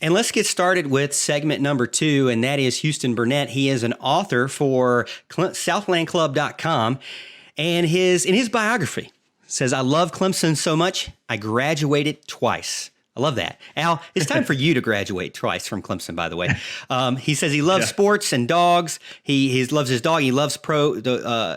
And let's get started with segment number 2, and that is Houston Burnett. He is an author for SouthlandClub.com, and in his biography says, "I love Clemson so much, I graduated twice." I love that. Al, it's time for you to graduate twice from Clemson, by the way. He says he loves sports and dogs. He loves his dog. He loves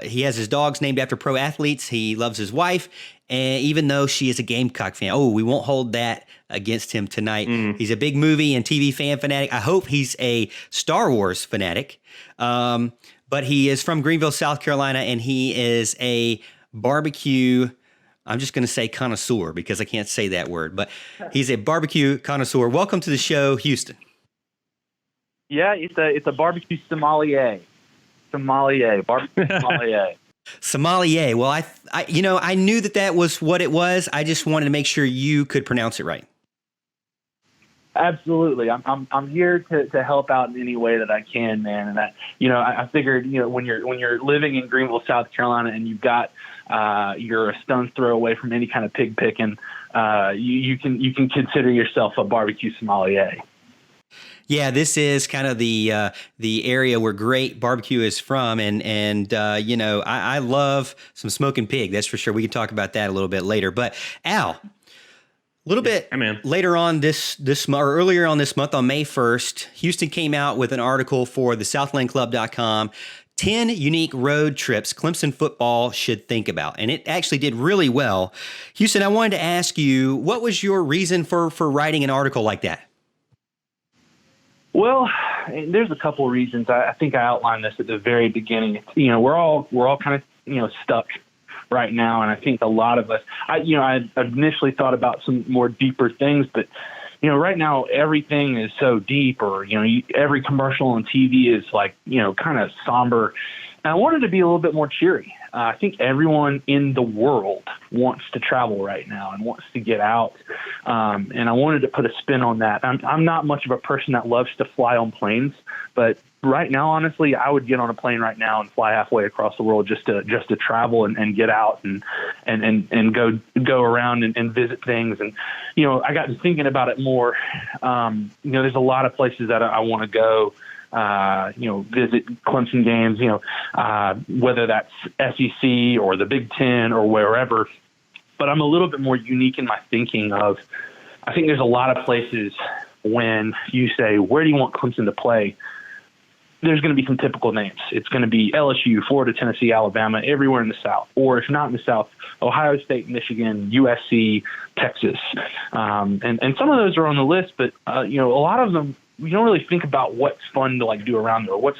he has his dogs named after pro athletes. He loves his wife, and even though she is a Gamecock fan. Oh, we won't hold that against him tonight. He's a big movie and TV fan fanatic. I hope he's a Star Wars fanatic. But he is from Greenville, South Carolina, and he is a barbecue, I'm just going to say connoisseur because I can't say that word, but he's a barbecue connoisseur. Welcome to the show, Houston. Yeah, it's a barbecue sommelier. Barbecue sommelier. Sommelier. Well, I knew that was what it was. I just wanted to make sure you could pronounce it right. Absolutely. I'm here to help out in any way that I can, man. And I figured, when you're living in Greenville, South Carolina, and you've got you're a stone's throw away from any kind of pig picking, you can consider yourself a barbecue sommelier. Yeah, this is kind of the area where great barbecue is from, and I love some smoking pig. That's for sure. We can talk about that a little bit later. But Al, a little bit later on this month, or earlier on this month, on May 1st, Houston came out with an article for the SouthlandClub.com, 10 unique road trips Clemson football should think about. And it actually did really well. Houston, I wanted to ask you, what was your reason for writing an article like that? Well, there's a couple of reasons. I think I outlined this at the very beginning. We're all kind of stuck right now, and I think a lot of us. I initially thought about some more deeper things, but right now everything is so deep, or every commercial on TV is like kind of somber. And I wanted to be a little bit more cheery. I think everyone in the world wants to travel right now and wants to get out. And I wanted to put a spin on that. I'm not much of a person that loves to fly on planes, but right now, honestly, I would get on a plane right now and fly halfway across the world just to travel and get out and go around and visit things. And, I got to thinking about it more. There's a lot of places that I want to go. Visit Clemson games, whether that's SEC or the Big Ten or wherever. But I'm a little bit more unique in my thinking I think there's a lot of places when you say, where do you want Clemson to play? There's going to be some typical names. It's going to be LSU, Florida, Tennessee, Alabama, everywhere in the South. Or if not in the South, Ohio State, Michigan, USC, Texas. And some of those are on the list, but, a lot of them, we don't really think about what's fun to do around there, or what's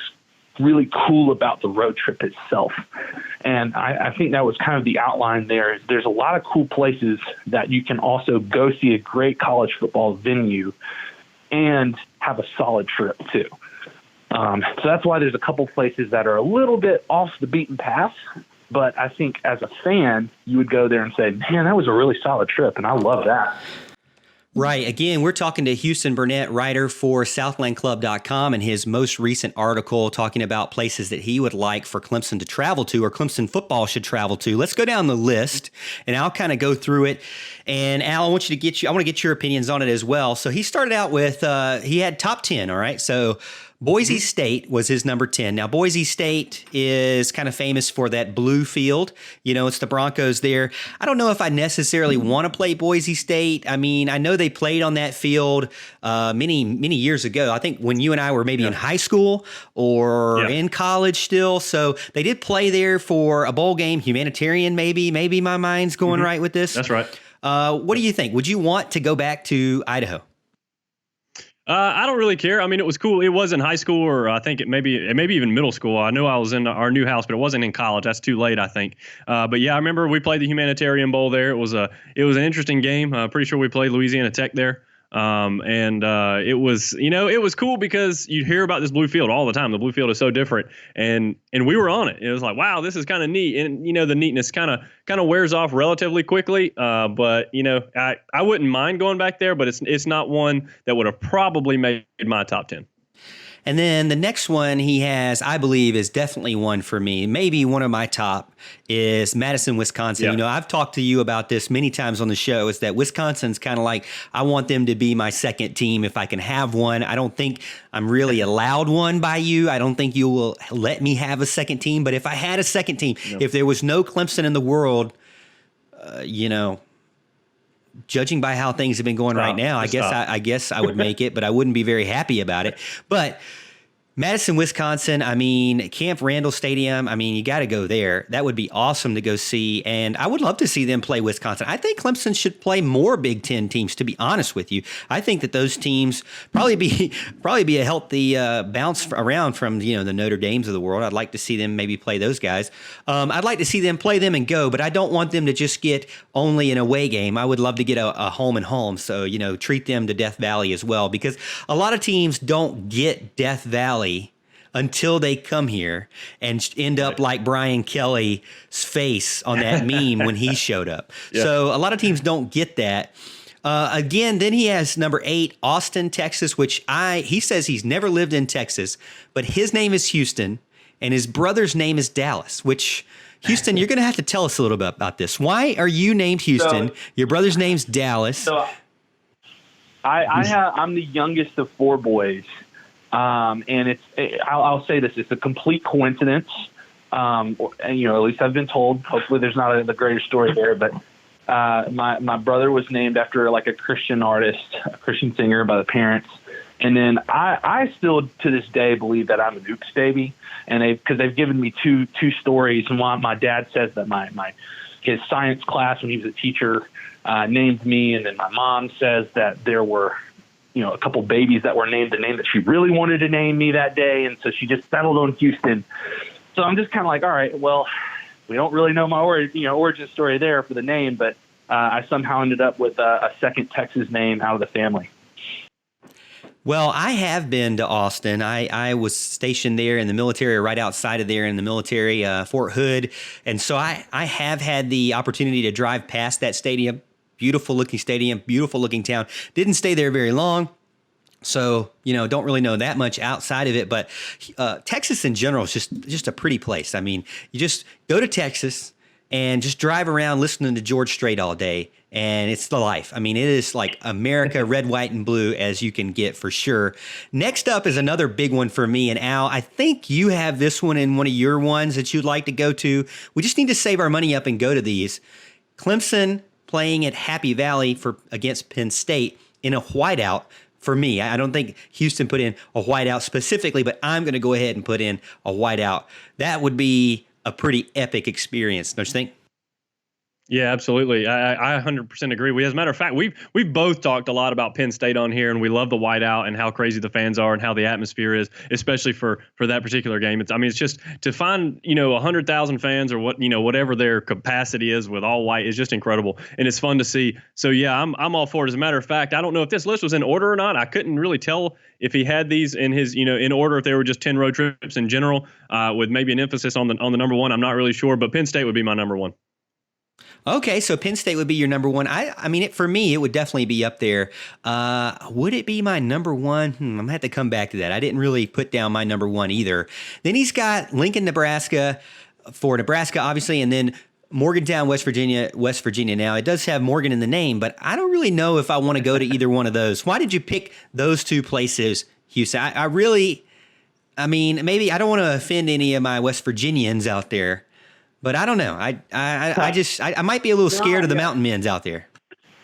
really cool about the road trip itself. And I think that was kind of the outline there. There's a lot of cool places that you can also go see a great college football venue and have a solid trip too. So that's why there's a couple places that are a little bit off the beaten path. But I think as a fan, you would go there and say, man, that was a really solid trip, and I love that. Right. Again, we're talking to Houston Burnett, writer for SouthlandClub.com, and his most recent article talking about places that he would like for Clemson to travel to, or Clemson football should travel to. Let's go down the list, and I'll kind of go through it. And Al, I want to get your opinions on it as well. So he started out with, he had top 10. All right. So Boise State was his number 10. Now, Boise State is kind of famous for that blue field. It's the Broncos there. I don't know if I necessarily want to play Boise State. I mean, I know they played on that field many, many years ago. I think when you and I were maybe in high school or in college still. So they did play there for a bowl game, humanitarian maybe. Maybe my mind's going right with this. That's right. What do you think? Would you want to go back to Idaho? I don't really care. I mean, it was cool. It was in high school, or I think it maybe even middle school. I know I was in our new house, but it wasn't in college. That's too late, I think. But yeah, I remember we played the Humanitarian Bowl there. It was an interesting game. Pretty sure we played Louisiana Tech there. It was cool because you hear about this blue field all the time. The blue field is so different, and we were on it. It was like, wow, this is kind of neat. And the neatness kind of wears off relatively quickly. But I wouldn't mind going back there, but it's not one that would have probably made my top 10. And then the next one he has, I believe, is definitely one for me. Maybe one of my top is Madison, Wisconsin. Yeah. You know, I've talked to you about this many times on the show, is that Wisconsin's kind of like, I want them to be my second team if I can have one. I don't think I'm really allowed one by you. I don't think you will let me have a second team. But if I had a second team, if there was no Clemson in the world, you know, judging by how things have been going right now, I guess I would make it, but I wouldn't be very happy about it. But Madison, Wisconsin, I mean, Camp Randall Stadium, I mean, you got to go there. That would be awesome to go see. And I would love to see them play Wisconsin. I think Clemson should play more Big Ten teams, to be honest with you. I think that those teams probably be a healthy bounce around from, you know, the Notre Dames of the world. I'd like to see them maybe play those guys. I'd like to see them play them and go, but I don't want them to just get only an away game. I would love to get a home and home. So, you know, treat them to Death Valley as well, because a lot of teams don't get Death Valley until they come here and end up like Brian Kelly's face on that meme when he showed up. Yeah. So a lot of teams don't get that. Again, then he has number 8, Austin, Texas, which he says he's never lived in Texas, but his name is Houston and his brother's name is Dallas, which Houston, you're going to have to tell us a little bit about this. Why are you named Houston? Your brother's name's Dallas. So I'm the youngest of 4 boys. And I'll say this, it's a complete coincidence. And, you know, at least I've been told, hopefully there's not the greater story there, but, my brother was named after like a Christian artist, a Christian singer by the parents. And then I still to this day believe that I'm an oops baby. And because they've given me two stories. And one, my dad says that his science class when he was a teacher, named me. And then my mom says that there were, you know, a couple babies that were named the name that she really wanted to name me that day. And so she just settled on Houston. So I'm just kind of like, all right, well, we don't really know my origin story there for the name, but I somehow ended up with a second Texas name out of the family. Well, I have been to Austin. I was stationed there in the military, right outside of there in the military, Fort Hood. And so I have had the opportunity to drive past that stadium. Beautiful looking stadium, beautiful looking town. Didn't stay there very long. So, you know, don't really know that much outside of it. But Texas in general is just a pretty place. I mean, you just go to Texas and just drive around listening to George Strait all day. And it's the life. I mean, it is like America, red, white, and blue as you can get for sure. Next up is another big one for me. And Al, I think you have this one in one of your ones that you'd like to go to. We just need to save our money up and go to these. Clemson playing at Happy Valley against Penn State in a whiteout. For me, I don't think Houston put in a whiteout specifically, but I'm going to go ahead and put in a whiteout. That would be a pretty epic experience, don't you think? Yeah, absolutely. I 100% agree. As a matter of fact, we've both talked a lot about Penn State on here, and we love the whiteout and how crazy the fans are and how the atmosphere is, especially for that particular game. It's just to find 100,000 fans or whatever their capacity is with all white is just incredible, and it's fun to see. So yeah, I'm all for it. As a matter of fact, I don't know if this list was in order or not. I couldn't really tell if he had these in his in order, if they were just 10 road trips in general, with maybe an emphasis on the number one. I'm not really sure, but Penn State would be my number one. Okay, so Penn State would be your number one. I mean, for me, it would definitely be up there. Would it be my number one? I'm going to have to come back to that. I didn't really put down my number one either. Then he's got Lincoln, Nebraska for Nebraska, obviously, and then Morgantown, West Virginia now. It does have Morgan in the name, but I don't really know if I want to go to either one of those. Why did you pick those two places, Houston? I mean, maybe I don't want to offend any of my West Virginians out there, but I don't know. I might be a little scared of the mountain men's out there.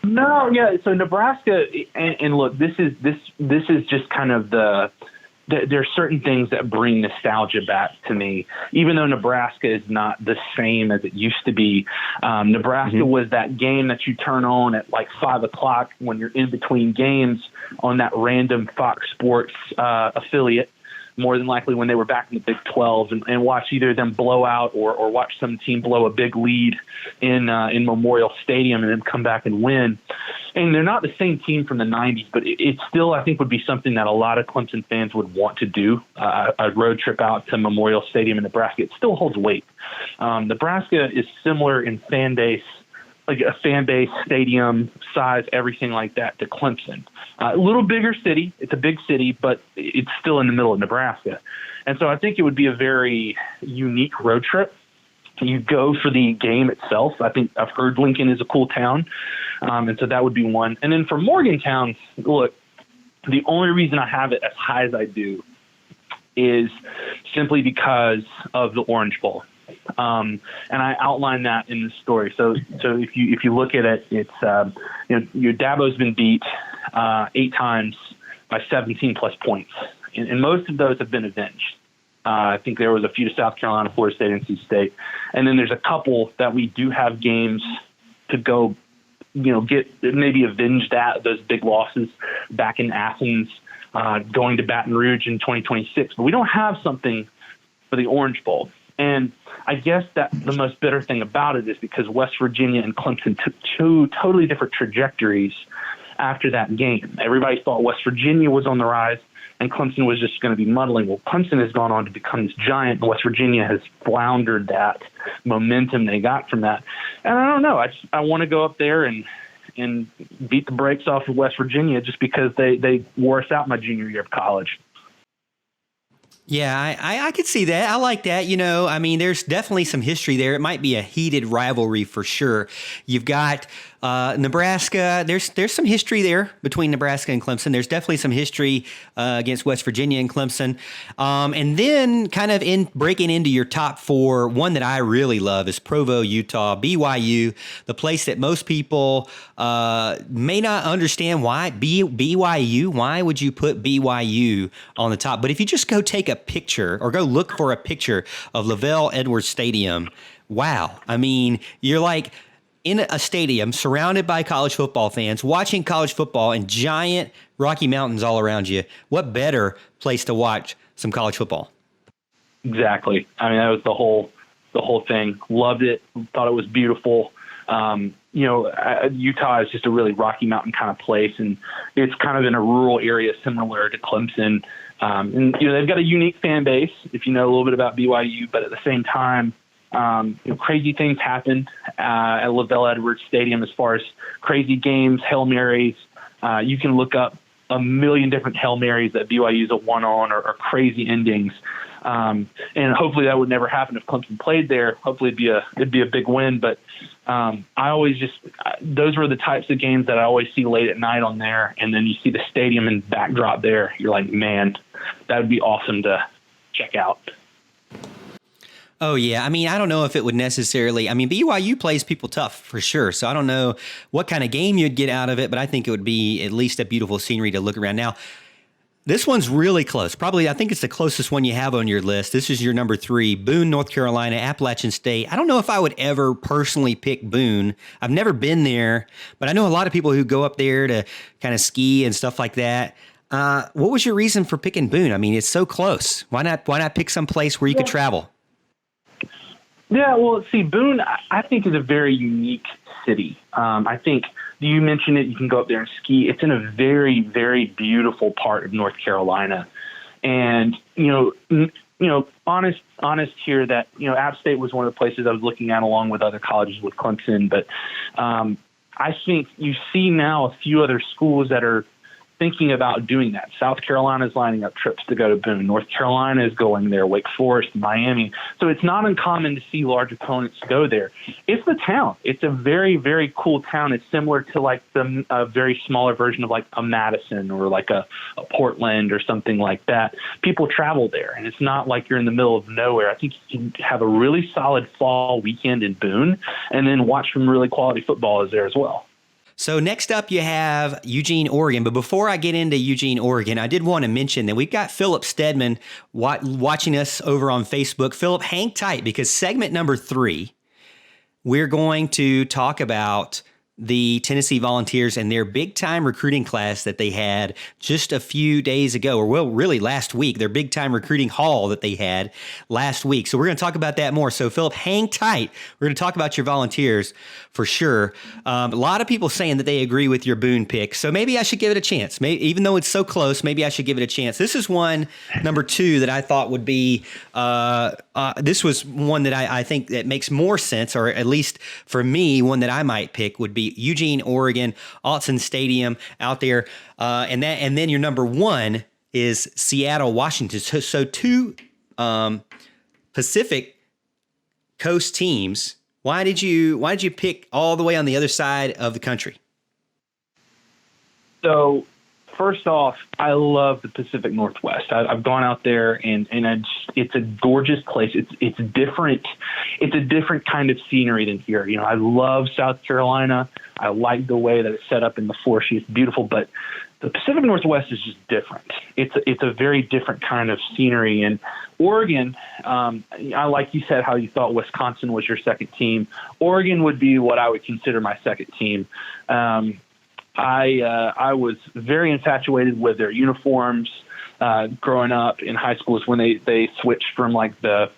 No, yeah. So Nebraska, and look, this is just kind of there are certain things that bring nostalgia back to me. Even though Nebraska is not the same as it used to be, Nebraska was that game that you turn on at like 5:00 when you're in between games on that random Fox Sports affiliate. More than likely when they were back in the Big 12 and watch either them blow out or watch some team blow a big lead in Memorial Stadium and then come back and win. And they're not the same team from the 90s, but it still, I think, would be something that a lot of Clemson fans would want to do, a road trip out to Memorial Stadium in Nebraska. It still holds weight. Nebraska is similar in fan base like a fan base, stadium size, everything like that to Clemson. A little bigger city. It's a big city, but it's still in the middle of Nebraska. And so I think it would be a very unique road trip. You go for the game itself. I think I've heard Lincoln is a cool town. And so that would be one. And then for Morgantown, look, the only reason I have it as high as I do is simply because of the Orange Bowl. And I outlined that in the story. So if you look at it, it's, your Dabo's been beat 8 times by 17 plus points. And most of those have been avenged. I think there was a few to South Carolina, Florida State, NC State. And then there's a couple that we do have games to go, get maybe avenge those big losses back in Athens, going to Baton Rouge in 2026. But we don't have something for the Orange Bowl. And I guess that the most bitter thing about it is because West Virginia and Clemson took 2 totally different trajectories after that game. Everybody thought West Virginia was on the rise and Clemson was just going to be muddling. Well, Clemson has gone on to become this giant, and West Virginia has floundered that momentum they got from that. And I don't know. I want to go up there and beat the brakes off of West Virginia just because they wore us out my junior year of college. Yeah, I could see that. I like that. There's definitely some history there. It might be a heated rivalry for sure. You've got Nebraska. There's some history there between Nebraska and Clemson. There's definitely some history against West Virginia and Clemson. And then kind of in breaking into your top 4, one that I really love is Provo, Utah, BYU, the place that most people may not understand why. BYU, why would you put BYU on the top? But if you just go take a picture or go look for a picture of Lavelle Edwards Stadium, wow. You're like in a stadium surrounded by college football fans, watching college football and giant Rocky Mountains all around you. What better place to watch some college football? Exactly. That was the whole thing. Loved it. Thought it was beautiful. Utah is just a really Rocky Mountain kind of place, and it's kind of in a rural area similar to Clemson. And they've got a unique fan base, if you know a little bit about BYU, but at the same time, crazy things happened at Lavelle Edwards Stadium as far as crazy games, Hail Marys. You can look up a million different Hail Marys that BYU's won on or crazy endings. And hopefully that would never happen if Clemson played there. Hopefully it'd be a big win. But I always those were the types of games that I always see late at night on there. And then you see the stadium and backdrop there. You're like, man, that would be awesome to check out. Oh, yeah. I don't know if it would necessarily. BYU plays people tough for sure. So I don't know what kind of game you'd get out of it, but I think it would be at least a beautiful scenery to look around. Now, this one's really close. Probably, I think it's the closest one you have on your list. This is your number 3, Boone, North Carolina, Appalachian State. I don't know if I would ever personally pick Boone. I've never been there, but I know a lot of people who go up there to kind of ski and stuff like that. What was your reason for picking Boone? It's so close. Why not pick some place where you could travel? Yeah, well, see, Boone, I think, is a very unique city. I think you mentioned it. You can go up there and ski. It's in a very, very beautiful part of North Carolina. And, honest here that, App State was one of the places I was looking at along with other colleges with Clemson. But I think you see now a few other schools that are thinking about doing that. South Carolina is lining up trips to go to Boone. North Carolina is going there, Wake Forest, Miami. So it's not uncommon to see large opponents go there. It's the town. It's a very, very cool town. It's similar to like a very smaller version of like a Madison or like a Portland or something like that. People travel there, and it's not like you're in the middle of nowhere. I think you can have a really solid fall weekend in Boone and then watch some really quality football there as well. So next up, you have Eugene, Oregon. But before I get into Eugene, Oregon, I did want to mention that we've got Philip Stedman watching us over on Facebook. Philip, hang tight, because segment number 3, we're going to talk about the Tennessee Volunteers and their big time recruiting class that they had just a few days ago, or well, really last week, their big time recruiting haul that they had last week. So we're going to talk about that more. So Philip, hang tight. We're going to talk about your Volunteers for sure. A lot of people saying that they agree with your Boone pick. So maybe I should give it a chance. Maybe, even though it's so close, maybe I should give it a chance. This is one, number 2, that I thought would be, this was one that I think that makes more sense, or at least for me, one that I might pick would be Eugene, Oregon, Autzen Stadium out there. And then your number 1 is Seattle, Washington. So 2 Pacific Coast teams. Why did you pick all the way on the other side of the country? So first off, I love the Pacific Northwest. I've gone out there and it's a gorgeous place. It's different. It's a different kind of scenery than here. You know, I love South Carolina. I like the way that it's set up in the forest. It's beautiful, but the Pacific Northwest is just different. It's a very different kind of scenery. And Oregon, I like you said how you thought Wisconsin was your second team. Oregon would be what I would consider my second team. I was very infatuated with their uniforms growing up in high school. Is when they switched from like the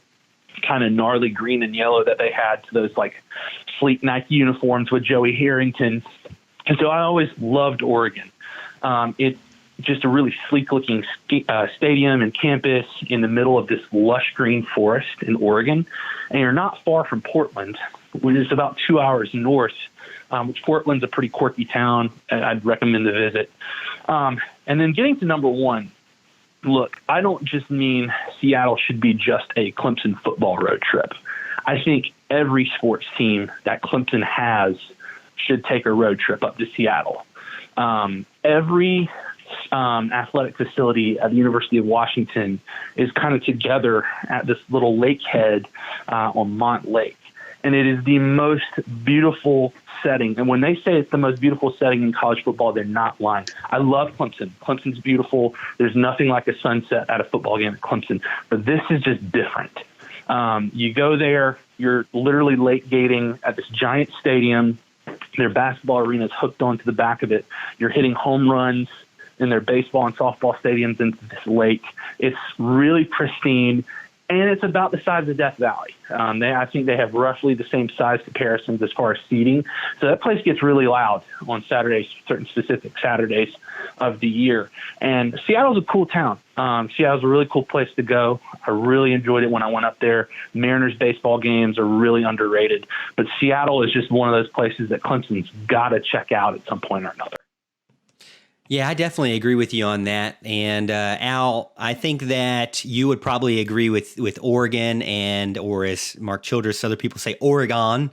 kind of gnarly green and yellow that they had to those like sleek Nike uniforms with Joey Harrington. And so I always loved Oregon. It's just a really sleek looking stadium and campus in the middle of this lush green forest in Oregon. And you're not far from Portland, which is about 2 hours north. Portland's a pretty quirky town. I'd recommend the visit. And then getting to number 1, look, I don't just mean Seattle should be just a Clemson football road trip. I think every sports team that Clemson has should take a road trip up to Seattle. Every athletic facility at the University of Washington is kind of together at this little lake head on Mont Lake. And it is the most beautiful setting. And when they say it's the most beautiful setting in college football, they're not lying. I love Clemson. Clemson's beautiful. There's nothing like a sunset at a football game at Clemson. But this is just different. You go there, you're literally late gating at this giant stadium. Their basketball arena is hooked onto the back of it. You're hitting home runs in their baseball and softball stadiums into this lake. It's really pristine. And it's about the size of Death Valley. I think they have roughly the same size comparisons as far as seating. So that place gets really loud on Saturdays, certain specific Saturdays of the year. And Seattle's a cool town. Seattle's a really cool place to go. I really enjoyed it when I went up there. Mariners baseball games are really underrated. But Seattle is just one of those places that Clemson's got to check out at some point or another. Yeah, I definitely agree with you on that. And Al, I think that you would probably agree with Oregon or as Mark Childress, other people say Oregon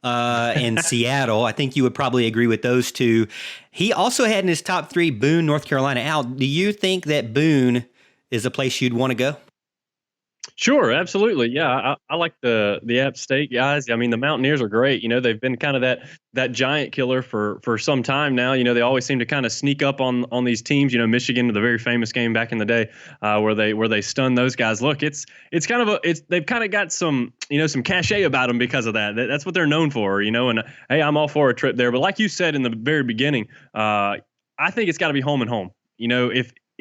and Seattle. I think you would probably agree with those two. He also had in his top 3 Boone, North Carolina. Al, do you think that Boone is a place you'd want to go? Sure, absolutely. Yeah, I like the App State guys. I mean, the Mountaineers are great. You know, they've been kind of that giant killer for some time now. You know, they always seem to kind of sneak up on these teams. You know, Michigan, the very famous game back in the day, where they stun those guys. Look, they've kind of got some cachet about them because of that. That's what they're known for. You know, and hey, I'm all for a trip there. But like you said in the very beginning, I think it's got to be home and home. You know,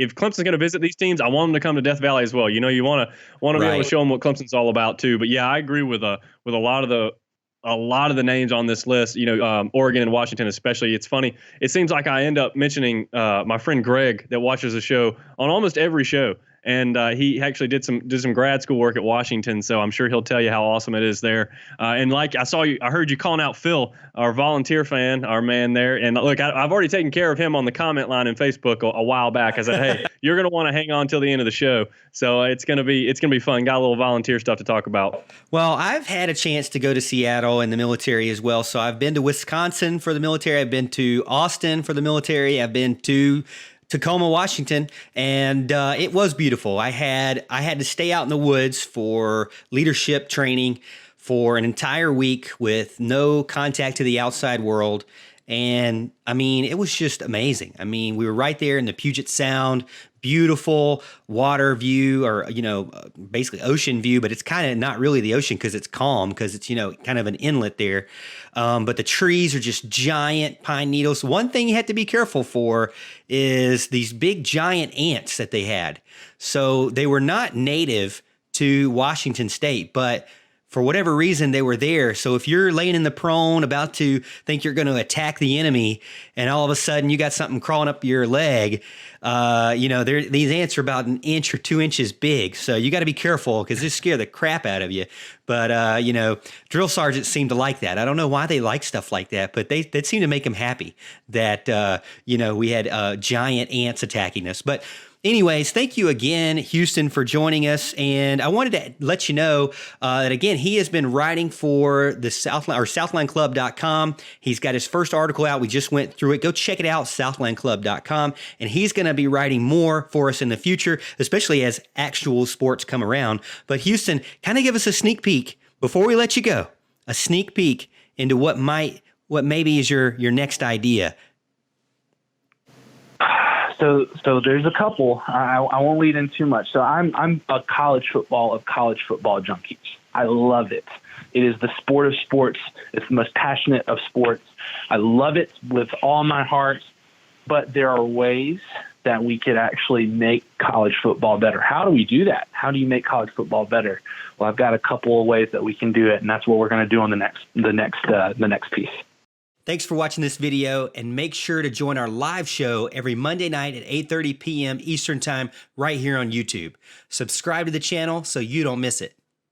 if Clemson's going to visit these teams, I want them to come to Death Valley as well. You know, you want to be able to show them what Clemson's all about too. But yeah, I agree with a lot of the names on this list. You know, Oregon and Washington especially. It's funny. It seems like I end up mentioning my friend Greg that watches the show on almost every show. And he actually did some grad school work at Washington, so I'm sure he'll tell you how awesome it is there. And like I heard you calling out Phil, our volunteer fan, our man there. And look, I've already taken care of him on the comment line in Facebook a while back. I said, hey, you're gonna want to hang on till the end of the show, so it's gonna be fun. Got a little volunteer stuff to talk about. Well, I've had a chance to go to Seattle in the military as well. So I've been to Wisconsin for the military. I've been to Austin for the military. I've been to Tacoma, Washington, and it was beautiful. I had to stay out in the woods for leadership training for an entire week with no contact to the outside world. And I mean, it was just amazing. I mean, we were right there in the Puget Sound, beautiful water view, or, basically ocean view, but it's kind of not really the ocean because it's calm, because it's, kind of an inlet there. But the trees are just giant pine needles. One thing you have to be careful for is these big giant ants that they had. So they were not native to Washington State, but for whatever reason, they were there. So if you're laying in the prone about to think you're going to attack the enemy, and all of a sudden you got something crawling up your leg, these ants are about 1 inch or 2 inches big. So you got to be careful because they scare the crap out of you. But, drill sergeants seem to like that. I don't know why they like stuff like that, but that seemed to make them happy that, we had giant ants attacking us. But anyways, thank you again, Houston, for joining us. And I wanted to let you know that, again, he has been writing for the southlandclub.com. He's got his first article out. We just went through it. Go check it out, southlandclub.com. And he's going to be writing more for us in the future, especially as actual sports come around. But Houston, kind of give us a sneak peek before we let you go, a sneak peek into what maybe is your next idea. So there's a couple. I won't lead in too much. So I'm a college football junkies. I love it. It is the sport of sports. It's the most passionate of sports. I love it with all my heart. But there are ways that we could actually make college football better. How do we do that? How do you make college football better? Well, I've got a couple of ways that we can do it, and that's what we're going to do on the next piece. Thanks for watching this video, and make sure to join our live show every Monday night at 8:30 p.m. Eastern Time right here on YouTube. Subscribe to the channel so you don't miss it.